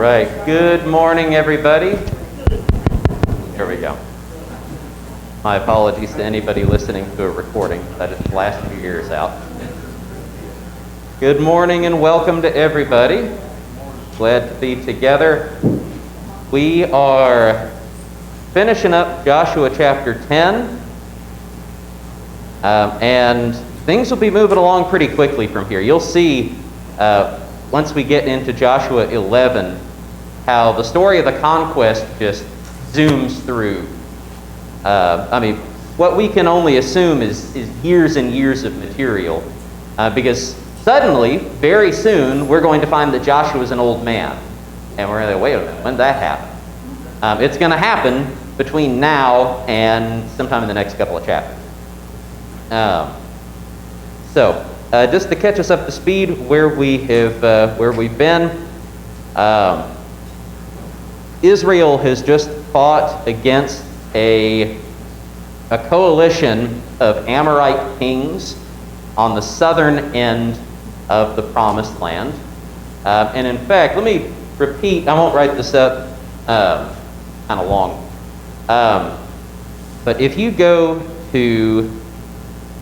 Right. Good morning, everybody. Here we go. My apologies to anybody listening to a recording. That is last few years out. Good morning and welcome to everybody. Glad to be together. We are finishing up Joshua chapter 10. And things will be moving along pretty quickly from here. You'll see once we get into Joshua 11, how the story of the conquest just zooms through. What we can only assume is years and years of material, because suddenly, very soon, we're going to find that Joshua is an old man. And we're going to wait a minute, when did that happen? It's going to happen between now and sometime in the next couple of chapters. Just to catch us up to speed where we've been, Israel has just fought against a coalition of Amorite kings on the southern end of the Promised Land. And in fact, let me repeat, I won't write this up kind of long, but if you go to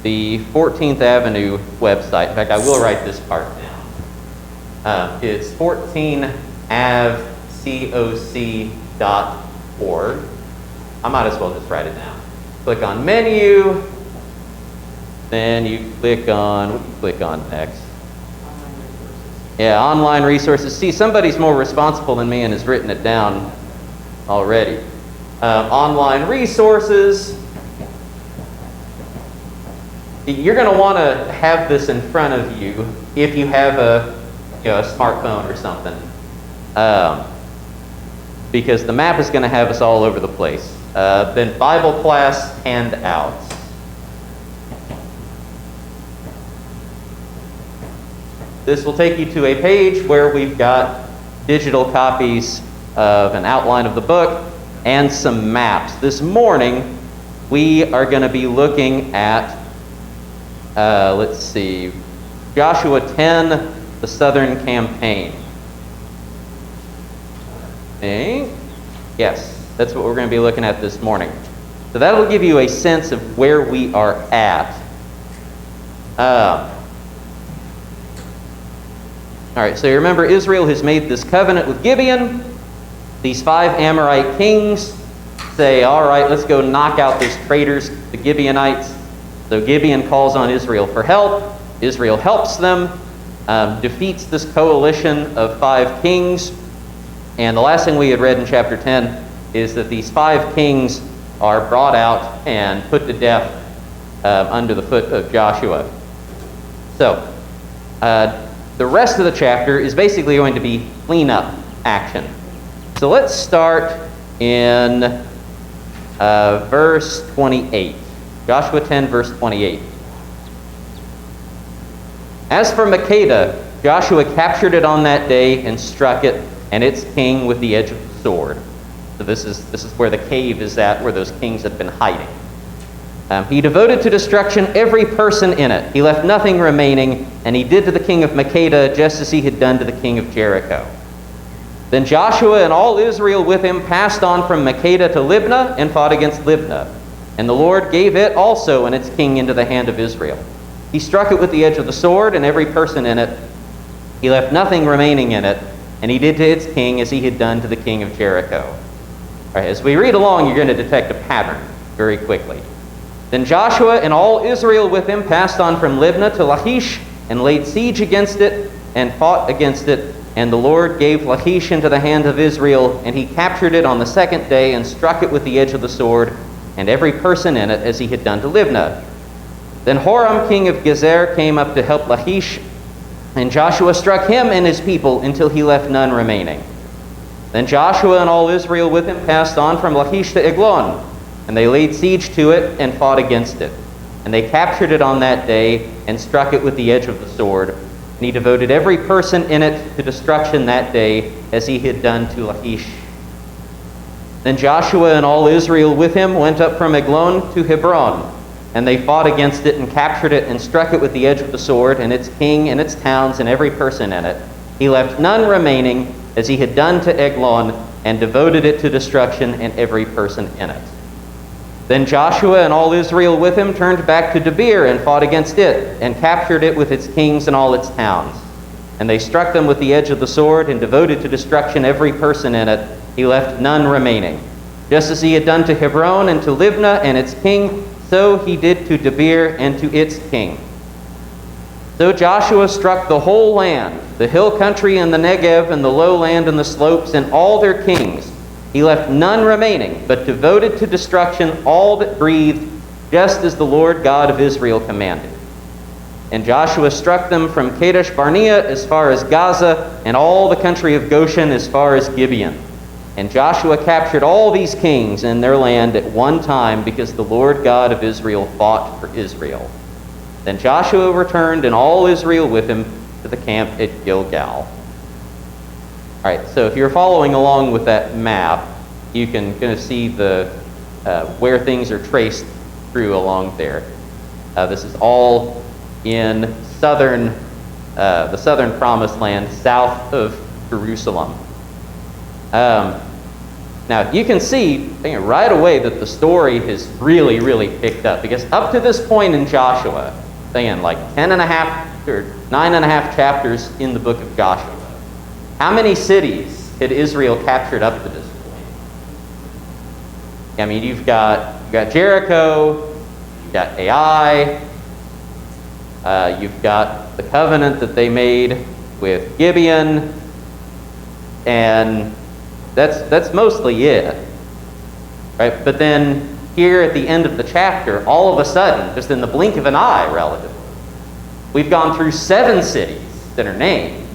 the 14th Avenue website. In fact, I will write this part down. It's 14avcoc.org. I might as well just write it down. Click on menu, then you click on, what do you click on next? Yeah, online resources. See, somebody's more responsible than me and has written it down already. Online resources. You're going to want to have this in front of you if you have a smartphone or something, because the map is going to have us all over the place. Then Bible class handouts. This will take you to a page where we've got digital copies of an outline of the book and some maps. This morning, we are going to be looking at Joshua 10, the Southern Campaign. Okay. Yes, that's what we're going to be looking at this morning. So that'll give you a sense of where we are at. All right, so you remember Israel has made this covenant with Gibeon. These 5 Amorite kings say, all right, let's go knock out those traitors, the Gibeonites. So Gibeon calls on Israel for help. Israel helps them, defeats this coalition of 5 kings. And the last thing we had read in chapter 10 is that these 5 kings are brought out and put to death under the foot of Joshua. So the rest of the chapter is basically going to be cleanup action. So let's start in verse 28. Joshua 10, verse 28. As for Makkedah, Joshua captured it on that day and struck it and its king with the edge of the sword. So this is where the cave is at, where those kings had been hiding. He devoted to destruction every person in it. He left nothing remaining, and he did to the king of Makkedah just as he had done to the king of Jericho. Then Joshua and all Israel with him passed on from Makkedah to Libnah and fought against Libnah. And the Lord gave it also and its king into the hand of Israel. He struck it with the edge of the sword and every person in it. He left nothing remaining in it, and he did to its king as he had done to the king of Jericho. All right, as we read along, you're going to detect a pattern very quickly. Then Joshua and all Israel with him passed on from Libnah to Lachish and laid siege against it and fought against it. And the Lord gave Lachish into the hand of Israel, and he captured it on the 2nd day and struck it with the edge of the sword and every person in it as he had done to Libnah. Then Horam, king of Gezer, came up to help Lachish, and Joshua struck him and his people until he left none remaining. Then Joshua and all Israel with him passed on from Lachish to Eglon, and they laid siege to it and fought against it. And they captured it on that day and struck it with the edge of the sword. And he devoted every person in it to destruction that day as he had done to Lachish. Then Joshua and all Israel with him went up from Eglon to Hebron, and they fought against it and captured it and struck it with the edge of the sword, and its king and its towns and every person in it. He left none remaining, as he had done to Eglon, and devoted it to destruction and every person in it. Then Joshua and all Israel with him turned back to Debir and fought against it, and captured it with its kings and all its towns. And they struck them with the edge of the sword, and devoted to destruction every person in it. He left none remaining. Just as he had done to Hebron and to Libnah and its king, so he did to Debir and to its king. So Joshua struck the whole land, the hill country and the Negev and the lowland and the slopes and all their kings. He left none remaining, but devoted to destruction all that breathed, just as the Lord God of Israel commanded. And Joshua struck them from Kadesh Barnea as far as Gaza, and all the country of Goshen as far as Gibeon. And Joshua captured all these kings and their land at one time, because the Lord God of Israel fought for Israel. Then Joshua returned, and all Israel with him, to the camp at Gilgal. All right, so if you're following along with that map, you can kind of see the where things are traced through along there. This is all in the southern Promised Land, south of Jerusalem. Now, you can see right away that the story has really, really picked up, because up to this point in Joshua, again, like 10.5 or 9.5 chapters in the book of Joshua, how many cities had Israel captured up to this point? I mean, you've got Jericho, you've got Ai, you've got the covenant that they made with Gibeon, and that's mostly it, right? But then here at the end of the chapter, all of a sudden, just in the blink of an eye, relatively, we've gone through 7 cities that are named,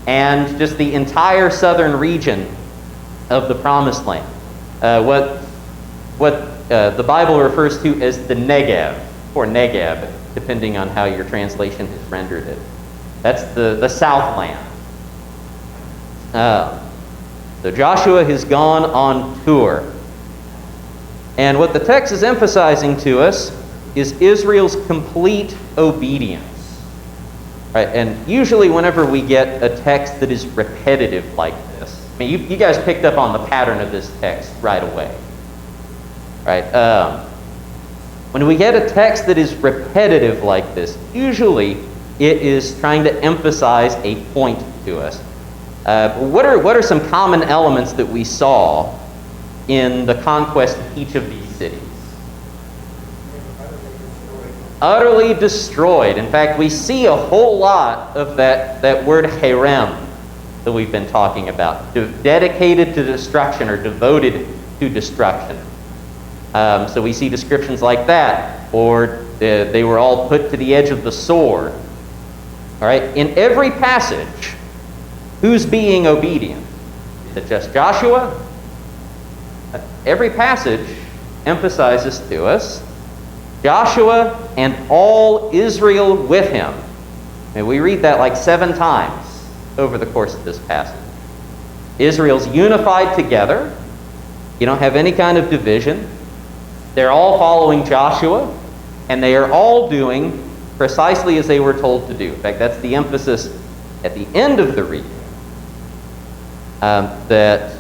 and just the entire southern region of the Promised Land. What the Bible refers to as the Negev, or Negeb, depending on how your translation has rendered it. That's the Southland. So Joshua has gone on tour. And what the text is emphasizing to us is Israel's complete obedience. Right? And usually whenever we get a text that is repetitive like this, I mean, you guys picked up on the pattern of this text right away. Right? When we get a text that is repetitive like this, usually it is trying to emphasize a point to us. What are some common elements that we saw in the conquest of each of these cities? Utterly destroyed. In fact, we see a whole lot of that word herem that we've been talking about, dedicated to destruction or devoted to destruction. So we see descriptions like that, or they were all put to the edge of the sword. All right, in every passage, who's being obedient? Is it just Joshua? Every passage emphasizes to us Joshua and all Israel with him. And we read that like 7 times over the course of this passage. Israel's unified together. You don't have any kind of division. They're all following Joshua, and they are all doing precisely as they were told to do. In fact, that's the emphasis at the end of the reading. That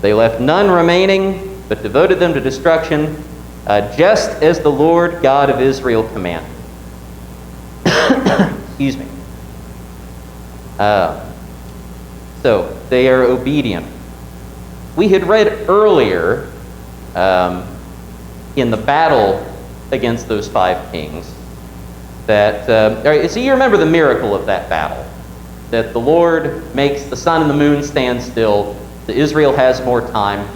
they left none remaining, but devoted them to destruction, just as the Lord God of Israel commanded. Excuse me. So they are obedient. We had read earlier in the battle against those 5 kings that, so you remember the miracle of that battle, that the Lord makes the sun and the moon stand still, that Israel has more time,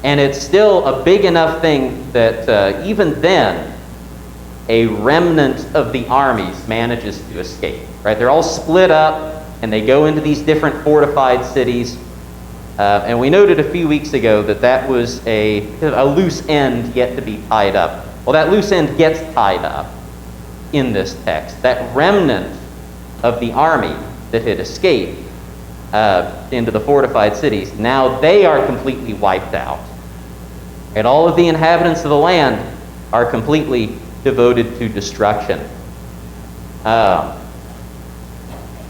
and it's still a big enough thing that even then, a remnant of the armies manages to escape. Right? They're all split up, and they go into these different fortified cities. And we noted a few weeks ago that was a loose end yet to be tied up. Well, that loose end gets tied up in this text. That remnant of the army that had escaped into the fortified cities, now they are completely wiped out. And all of the inhabitants of the land are completely devoted to destruction.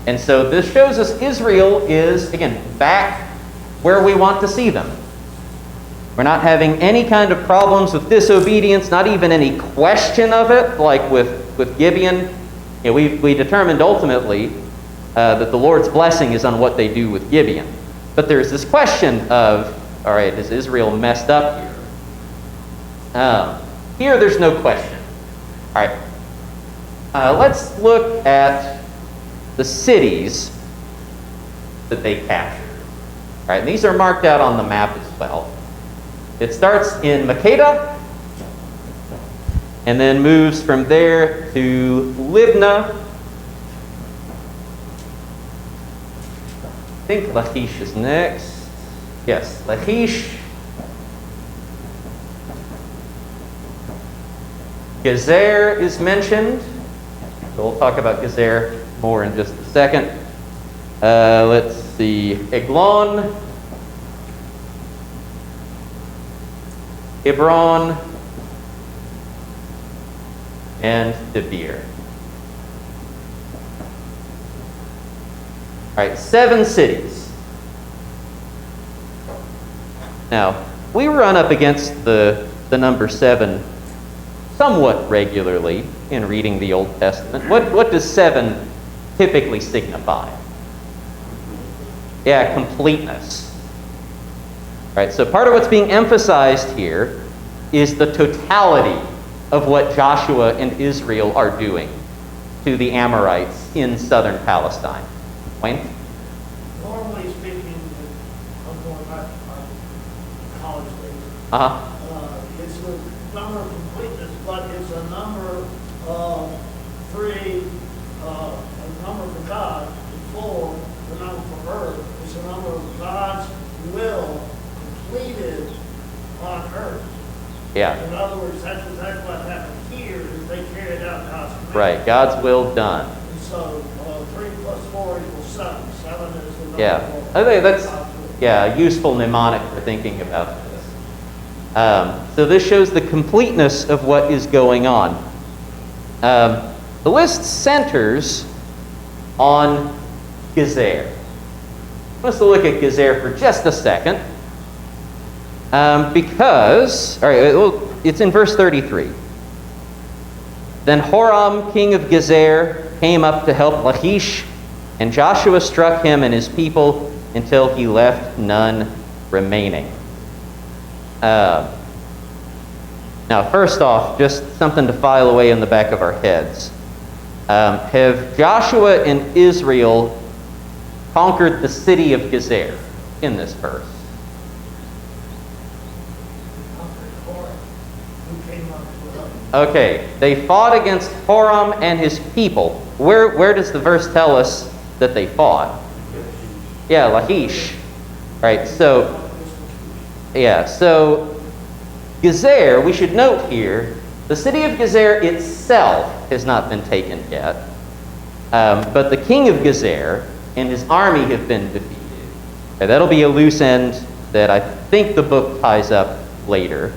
And so this shows us Israel is, again, back where we want to see them. We're not having any kind of problems with disobedience, not even any question of it, like with Gibeon. You know, we determined ultimately that the Lord's blessing is on what they do with Gibeon. But there's this question of, all right, is Israel messed up here? Here there's no question. All right, let's look at the cities that they captured. All right, and these are marked out on the map as well. It starts in Makeda, and then moves from there to Libnah. I think Lachish is next. Yes, Lachish. Gezer is mentioned. So we'll talk about Gezer more in just a second. Let's see. Eglon. Hebron, and Debir. All right, 7 cities. Now, we run up against the number 7 somewhat regularly in reading the Old Testament. What does 7 typically signify? Yeah, completeness. Right, so part of what's being emphasized here is the totality of what Joshua and Israel are doing to the Amorites in southern Palestine. Wayne? Normally speaking, I'm going back to my college days. It's a number of completeness, but it's a number of 3, a number for God, 4, the number for earth. It's a number of God's will completed on earth. Yeah. In other words, that's exactly what happened here, is they carried out God's command. Right, God's will done. And so 3 plus 4 equals 7. 7 is the number. Yeah, I think that's a useful mnemonic for thinking about this. So this shows the completeness of what is going on. The list centers on Gezer. Let's look at Gezer for just a second. Because, all right, well, it's in verse 33. Then Horam, king of Gezer, came up to help Lachish, and Joshua struck him and his people until he left none remaining. Now, first off, just something to file away in the back of our heads. Have Joshua and Israel conquered the city of Gezer in this verse? Okay, they fought against Horam and his people. Where does the verse tell us that they fought? Yeah, Lachish. Right, so Gezer, we should note here, the city of Gezer itself has not been taken yet. But the king of Gezer and his army have been defeated. Okay, that'll be a loose end that I think the book ties up later.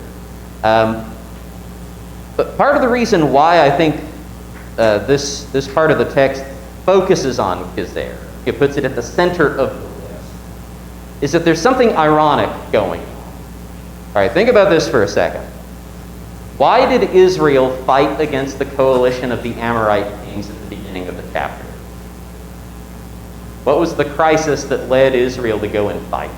But part of the reason why I think this part of the text focuses on Gezer, it puts it at the center of the list, is that there's something ironic going on. All right, think about this for a second. Why did Israel fight against the coalition of the Amorite kings at the beginning of the chapter? What was the crisis that led Israel to go and fight?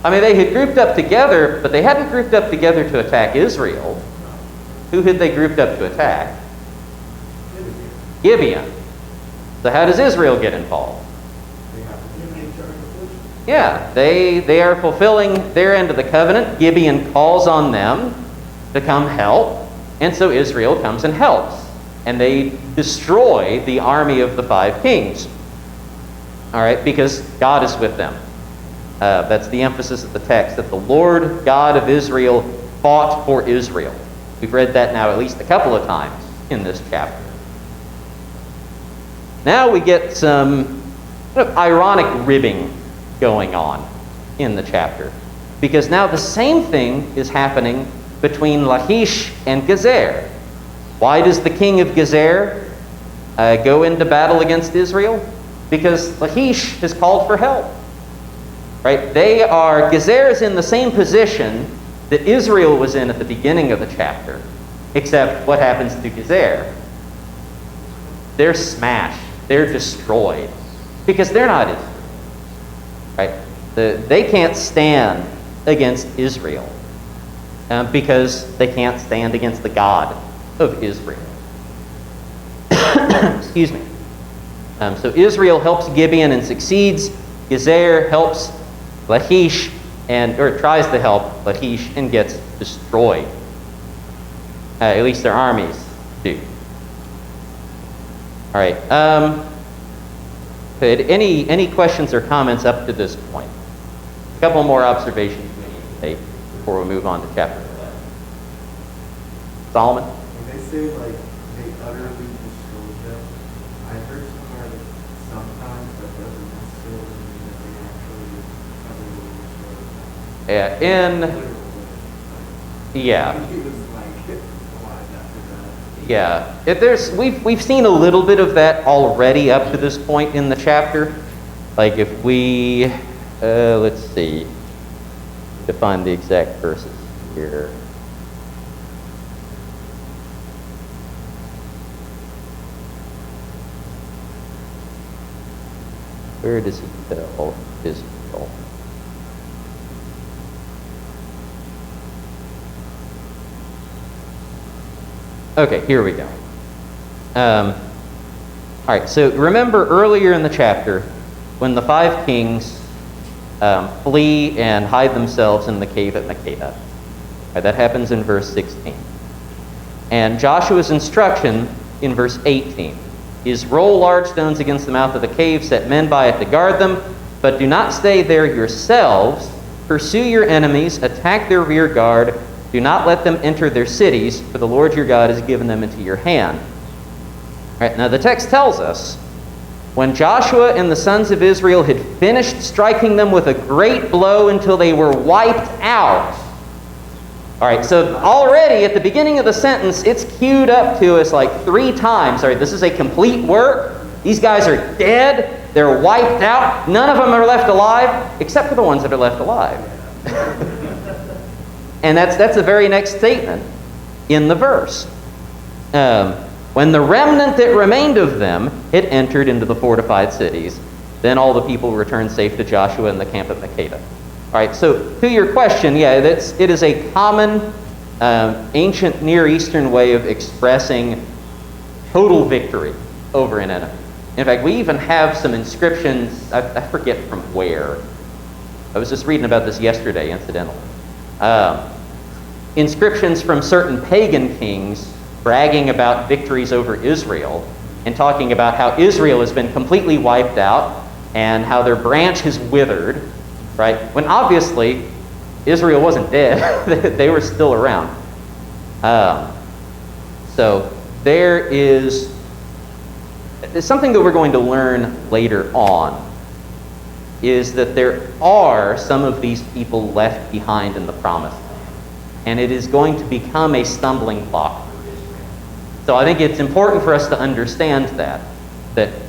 I mean, they had grouped up together, but they hadn't grouped up together to attack Israel. Who had they grouped up to attack? Gibeon. So how does Israel get involved? Yeah, they are fulfilling their end of the covenant. Gibeon calls on them to come help, and so Israel comes and helps. And they destroy the army of the 5 kings. All right, because God is with them. That's the emphasis of the text, that the Lord God of Israel fought for Israel. We've read that now at least a couple of times in this chapter. Now we get some ironic ribbing going on in the chapter, because now the same thing is happening between Lachish and Gezer. Why does the king of Gezer go into battle against Israel? Because Lachish has called for help. Right? Gezer is in the same position that Israel was in at the beginning of the chapter, except what happens to Gezer? They're smashed. They're destroyed. Because they're not Israel. Right? They can't stand against Israel because they can't stand against the God of Israel. Excuse me. So Israel helps Gibeon and succeeds. Gezer helps Lachish or tries to help Lachish and gets destroyed. At least their armies do. All right. Any questions or comments up to this point? A couple more observations we need to make before we move on to chapter 11. Solomon? When they say, like, they utterly destroyed them, I heard somewhere that sometimes that doesn't necessarily mean that they actually utterly destroyed them. Yeah, yeah. He was, like, alive after that. Yeah. We've seen a little bit of that already up to this point in the chapter. Like if we, let's see, to find the exact verses here. Where does he tell Israel? Okay, here we go. All right, so remember earlier in the chapter when the 5 kings flee and hide themselves in the cave at Makkedah. Right, that happens in verse 16. And Joshua's instruction in verse 18 is roll large stones against the mouth of the cave, set men by it to guard them, but do not stay there yourselves. Pursue your enemies, attack their rear guard. Do not let them enter their cities, for the Lord your God has given them into your hand. All right, now the text tells us, when Joshua and the sons of Israel had finished striking them with a great blow until they were wiped out. All right, so already at the beginning of the sentence, it's queued up to us like 3 times. All right, this is a complete work. These guys are dead. They're wiped out. None of them are left alive, except for the ones that are left alive. And that's the very next statement in the verse. When the remnant that remained of them had entered into the fortified cities, then all the people returned safe to Joshua in the camp at Makkedah. All right, so to your question, yeah, it is a common ancient Near Eastern way of expressing total victory over an enemy. In fact, we even have some inscriptions, I forget from where. I was just reading about this yesterday, incidentally. Inscriptions from certain pagan kings bragging about victories over Israel and talking about how Israel has been completely wiped out and how their branch has withered, right? When obviously Israel wasn't dead. They were still around. So there's something that we're going to learn later on is that there are some of these people left behind in the promised land. And it is going to become a stumbling block for Israel. So I think it's important for us to understand that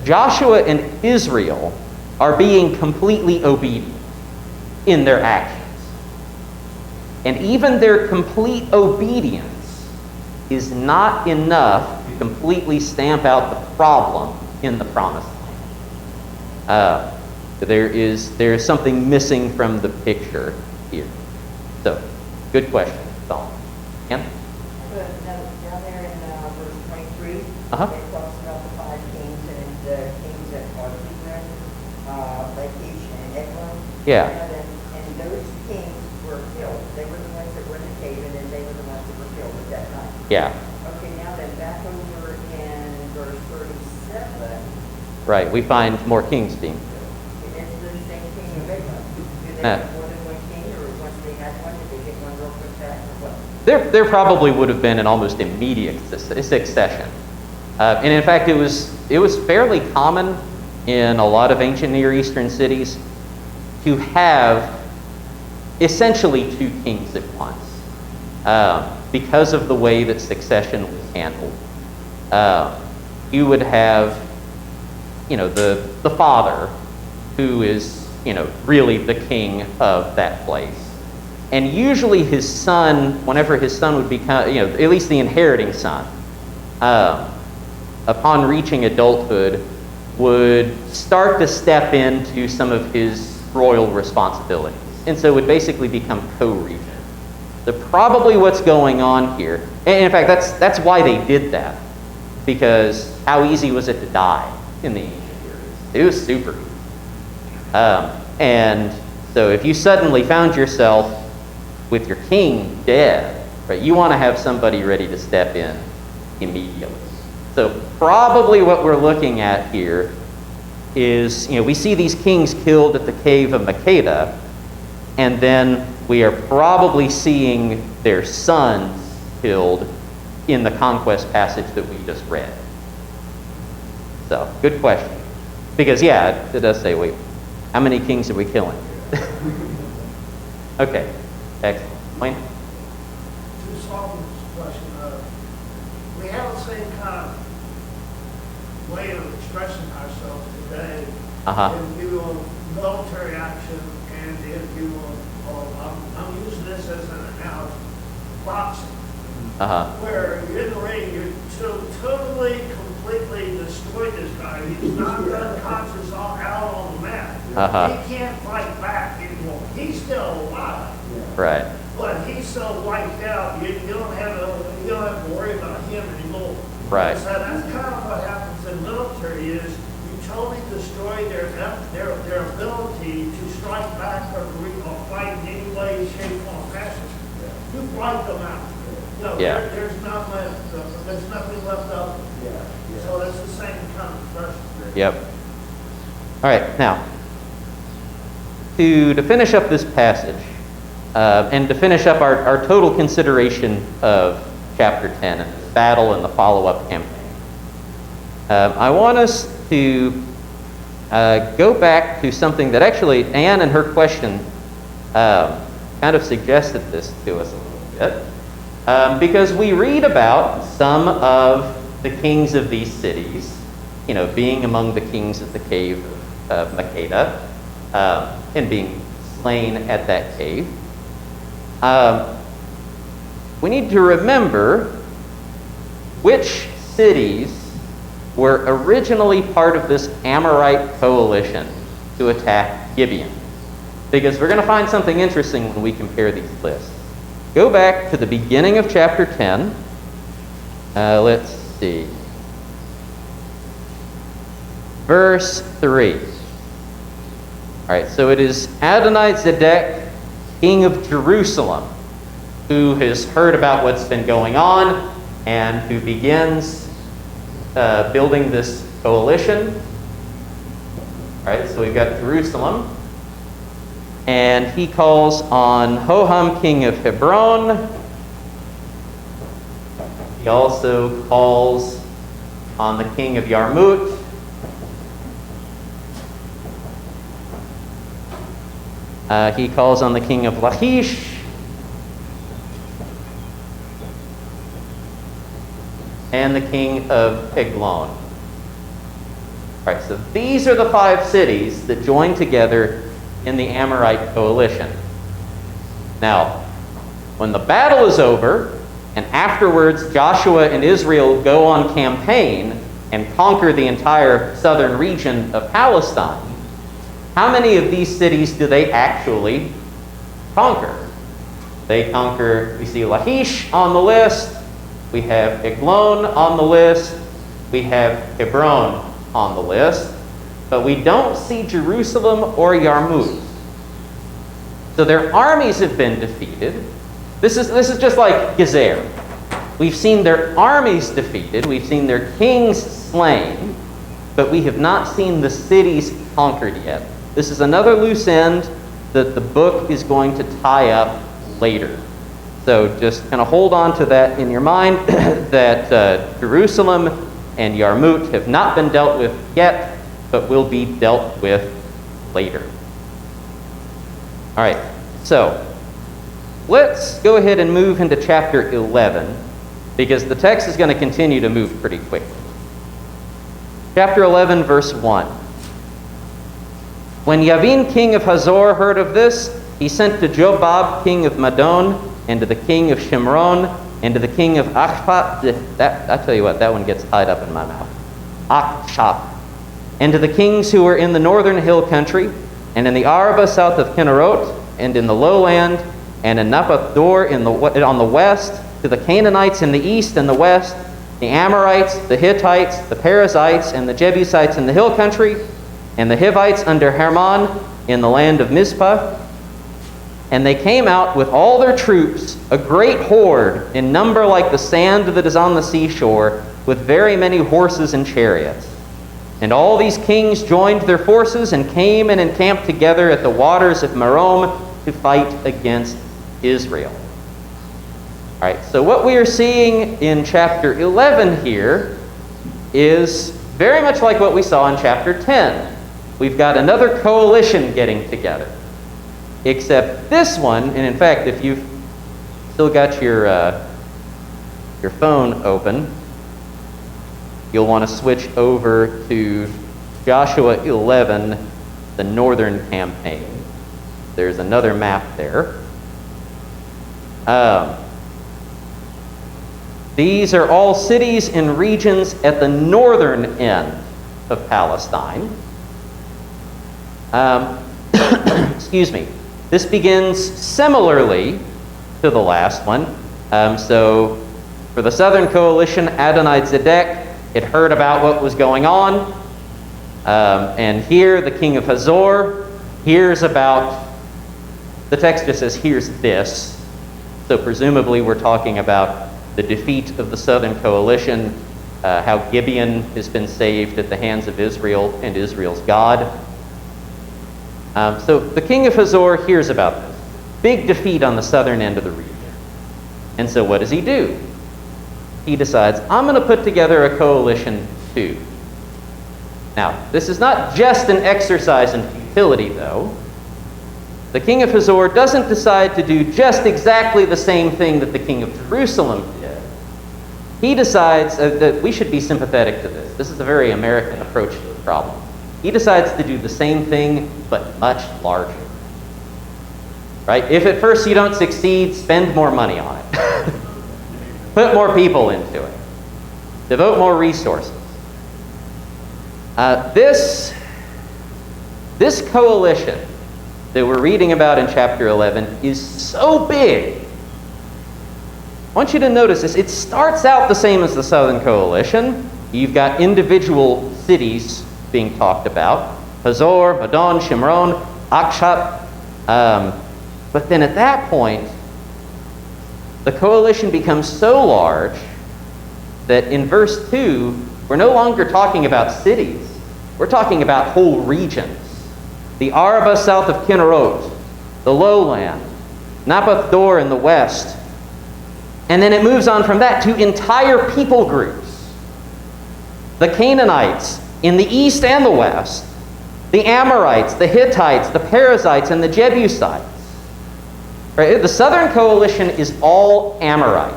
Joshua and Israel are being completely obedient in their actions. And even their complete obedience is not enough to completely stamp out the problem in the promised land. There is something missing from the picture here. So, good question, Solomon. Ken? Down there in verse 23, it talks about the 5 kings and the kings that are there, Lachish and Eglon. Yeah. And those kings were killed. They were the ones that were in the cave, and then they were the ones that were killed at that time. Yeah. Okay, now then back over in verse 37. Right, we find more kings being killed. It's the same king of Eglon. Do they have more than one king, or once they had one, did they get one real quick back, or what? There probably would have been an almost immediate succession. And in fact, it was fairly common in a lot of ancient Near Eastern cities to have essentially 2 kings at once because of the way that succession was handled. you would have, the father, who is, really the king of that place. And usually his son, whenever his son would become, at least the inheriting son, upon reaching adulthood, would start to step into some of his royal responsibilities. And so would basically become co-regent. So probably what's going on here, and in fact, that's why they did that. Because how easy was it to die in the ancient years? It was super easy. And so if you suddenly found yourself with your king dead, right, you want to have somebody ready to step in immediately. So probably what we're looking at here is, we see these kings killed at the cave of Makeda, and then we are probably seeing their sons killed in the conquest passage that we just read. So, good question. Because, it does say, wait, how many kings are we killing? Okay, excellent. Wayne? To solve this question, we have the same kind of way of expressing ourselves today. If you will military action, and if you will, I'm using this as an analogy, boxing. Where in the ring, you totally, completely destroyed this guy. He's not unconscious out on the mat. He can't fight back anymore. He's still alive. Right. But he's so wiped out, you don't have to worry about him anymore. Right. So that's kind of what happens in military is you totally destroy their ability to strike back or fight in any way, shape, or fashion. You wipe them out. There's nothing left of them. So that's the same kind of expression. Yep. All right, now, to finish up this passage, and to finish up our total consideration of chapter 10 and the battle and the follow-up campaign, I want us to go back to something that actually Anne, in her question, kind of suggested this to us a little bit. Because we read about some of the kings of these cities, being among the kings of the cave of Makeda, and being slain at that cave. We need to remember which cities were originally part of this Amorite coalition to attack Gibeon. Because we're going to find something interesting when we compare these lists. Go back to the beginning of chapter 10. Let's see. Verse 3. All right, so it is Adoni-Zedek, king of Jerusalem, who has heard about what's been going on and who begins building this coalition. All right, so we've got Jerusalem. And he calls on Hoham, king of Hebron. He also calls on the king of Yarmut. He calls on the king of Lachish. And the king of Eglon. All right, so these are the 5 cities that join together in the Amorite coalition. Now, when the battle is over, and afterwards Joshua and Israel go on campaign and conquer the entire southern region of Palestine, how many of these cities do they actually conquer? They conquer, we see Lachish on the list, we have Eglon on the list, we have Hebron on the list, but we don't see Jerusalem or Yarmouth. So their armies have been defeated. This is just like Gezer. We've seen their armies defeated, we've seen their kings slain, but we have not seen the cities conquered yet. This is another loose end that the book is going to tie up later. So just kind of hold on to that in your mind, that Jerusalem and Yarmouth have not been dealt with yet, but will be dealt with later. All right, so let's go ahead and move into chapter 11, because the text is going to continue to move pretty quickly. Chapter 11, verse 1. When Yavin, king of Hazor, heard of this, he sent to Jobab, king of Madon, and to the king of Shimron, and to the king of Achshap. I tell you what, that one gets tied up in my mouth. Achshap. And to the kings who were in the northern hill country, and in the Arabah south of Kinnerot, and in the lowland, and in Naphath Dor on the west, to the Canaanites in the east and the west, the Amorites, the Hittites, the Perizzites, and the Jebusites in the hill country, and the Hivites under Hermon in the land of Mizpah. And they came out with all their troops, a great horde, in number like the sand that is on the seashore, with very many horses and chariots. And all these kings joined their forces and came and encamped together at the waters of Merom to fight against Israel. All right, so what we are seeing in chapter 11 here is very much like what we saw in chapter 10. We've got another coalition getting together. Except this one, and in fact, if you've still got your phone open, you'll want to switch over to Joshua 11, the northern campaign. There's another map there. These are all cities and regions at the northern end of Palestine. Excuse me. This begins similarly to the last one. So for the southern coalition, Adonai-Zedek had heard about what was going on. And here, the king of Hazor hears about, the text just says, here's this. So presumably we're talking about the defeat of the southern coalition, how Gibeon has been saved at the hands of Israel and Israel's God. So the king of Hazor hears about this. Big defeat on the southern end of the region. And so what does he do? He decides, I'm going to put together a coalition too. Now, this is not just an exercise in futility, though. The king of Hazor doesn't decide to do just exactly the same thing that the king of Jerusalem did. He decides that we should be sympathetic to this. This is a very American approach to the problem. He decides to do the same thing, but much larger. Right? If at first you don't succeed, spend more money on it. Put more people into it. Devote more resources. This coalition that we're reading about in chapter 11 is so big. I want you to notice this. It starts out the same as the Southern Coalition. You've got individual cities being talked about. Hazor, Madon, Shimron, Achshap. But then at that point, the coalition becomes so large that in verse 2, we're no longer talking about cities. We're talking about whole regions. The Arabah south of Kinnerot, the lowland, Naphath Dor in the west. And then it moves on from that to entire people groups. The Canaanites in the east and the west. The Amorites, the Hittites, the Perizzites, and the Jebusites. Right? The southern coalition is all Amorite.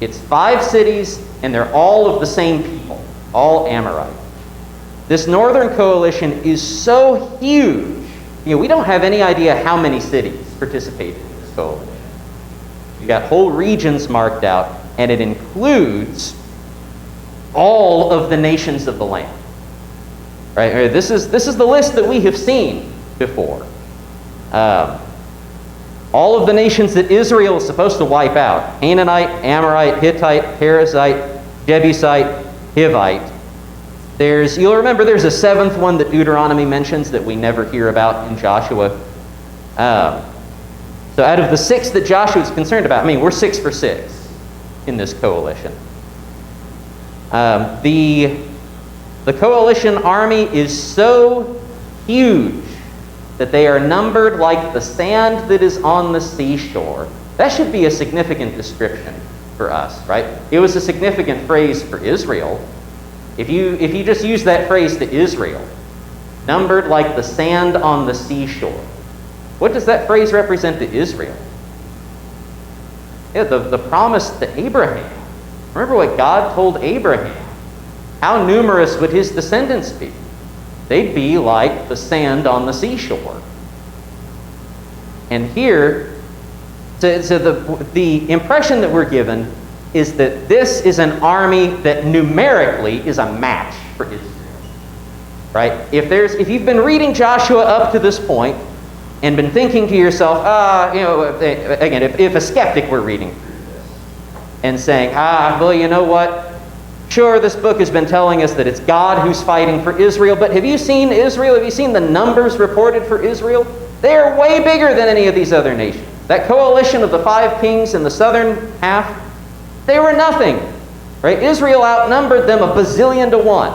It's 5 cities, and they're all of the same people, all Amorite. This northern coalition is so huge. We don't have any idea how many cities participated in this coalition. You've got whole regions marked out, and it includes all of the nations of the land. Right? This is the list that we have seen before. All of the nations that Israel is supposed to wipe out: Canaanite, Amorite, Hittite, Perizzite, Jebusite, Hivite. You'll remember there's a 7th one that Deuteronomy mentions that we never hear about in Joshua. So out of the 6 that Joshua is concerned about, we're 6 for 6 in this coalition. The coalition army is so huge that they are numbered like the sand that is on the seashore. That should be a significant description for us, right? It was a significant phrase for Israel. If you just use that phrase to Israel, numbered like the sand on the seashore, what does that phrase represent to Israel? Yeah, the promise to Abraham. Remember what God told Abraham. how numerous would his descendants be? They'd be like the sand on the seashore. And here, so the impression that we're given is that this is an army that numerically is a match for Israel. Right? If you've been reading Joshua up to this point and been thinking to yourself, again, if a skeptic were reading through this and saying, well, you know what? Sure, this book has been telling us that it's God who's fighting for Israel, but have you seen Israel? Have you seen the numbers reported for Israel? They are way bigger than any of these other nations. That coalition of the 5 kings in the southern half, they were nothing. Right? Israel outnumbered them 1,000,000,000.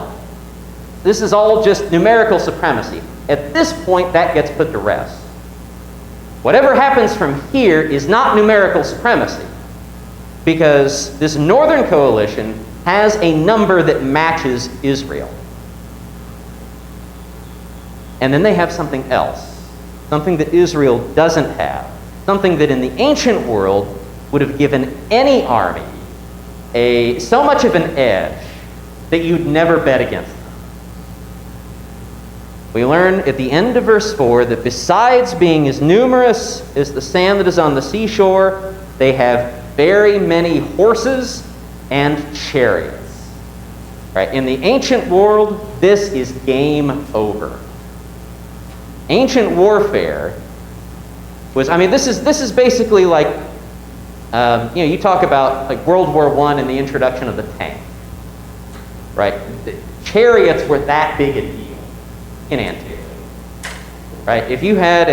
This is all just numerical supremacy. At this point, that gets put to rest. Whatever happens from here is not numerical supremacy, because this northern coalition has a number that matches Israel. And then they have something else, something that Israel doesn't have, something that in the ancient world would have given any army so much of an edge that you'd never bet against them. We learn at the end of verse 4 that besides being as numerous as the sand that is on the seashore, they have very many horses and chariots. Right? In the ancient world, this is game over. Ancient warfare was, this is basically like, you talk about like World War I and the introduction of the tank. Right? The chariots were that big a deal in antiquity. Right? If you had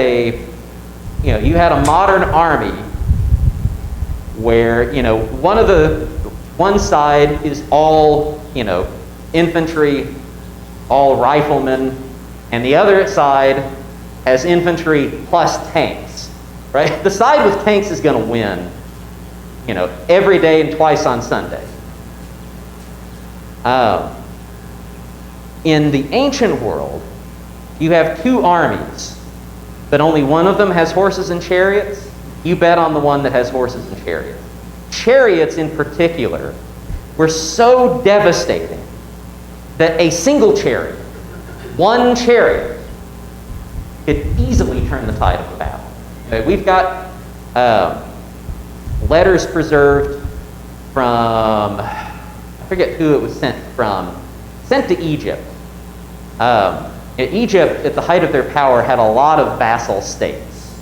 you had a modern army where, one side is all, infantry, all riflemen, and the other side has infantry plus tanks, right? The side with tanks is going to win, every day and twice on Sunday. In the ancient world, you have 2 armies, but only one of them has horses and chariots. You bet on the one that has horses and chariots. Chariots in particular were so devastating that a single chariot, one chariot, could easily turn the tide of the battle. Okay, we've got letters preserved from, I forget who it was sent to Egypt. Egypt, at the height of their power, had a lot of vassal states,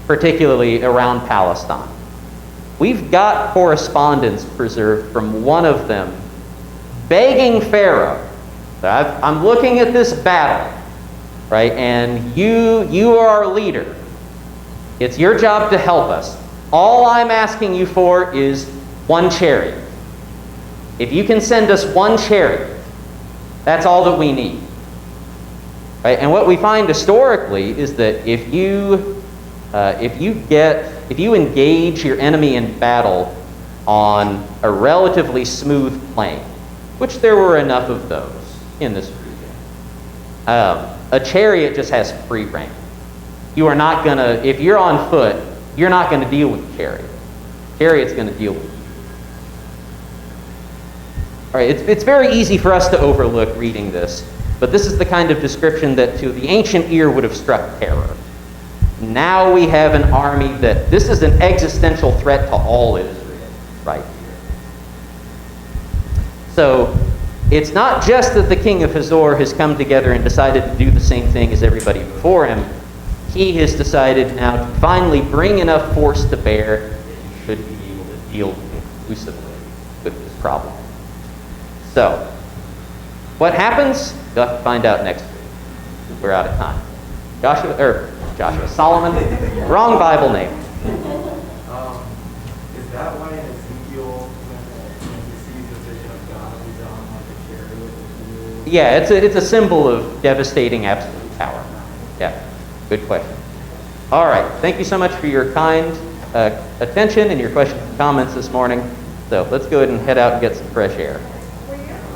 particularly around Palestine. We've got correspondence preserved from one of them begging Pharaoh, I'm looking at this battle, right, and you are our leader. It's your job to help us. All I'm asking you for is one chariot. If you can send us one chariot, that's all that we need. Right? And what we find historically is that if you engage your enemy in battle on a relatively smooth plain, which there were enough of those in this region, a chariot just has free rein. You are not gonna, if you're on foot, you're not gonna deal with the chariot. The chariot's gonna deal with you. All right, it's very easy for us to overlook reading this, but this is the kind of description that to the ancient ear would have struck terror. Now we have an army that, this is an existential threat to all Israel, right here. So, it's not just that the king of Hazor has come together and decided to do the same thing as everybody before him. He has decided now to finally bring enough force to bear that he should be able to deal conclusively with this problem. So, what happens? You'll have to find out next week. We're out of time. Solomon, wrong Bible name. Is that why in Ezekiel, when he sees the vision of God, he's on like a chariot? Yeah, it's a symbol of devastating absolute power. Yeah, good question. All right, thank you so much for your kind attention and your questions and comments this morning. So let's go ahead and head out and get some fresh air.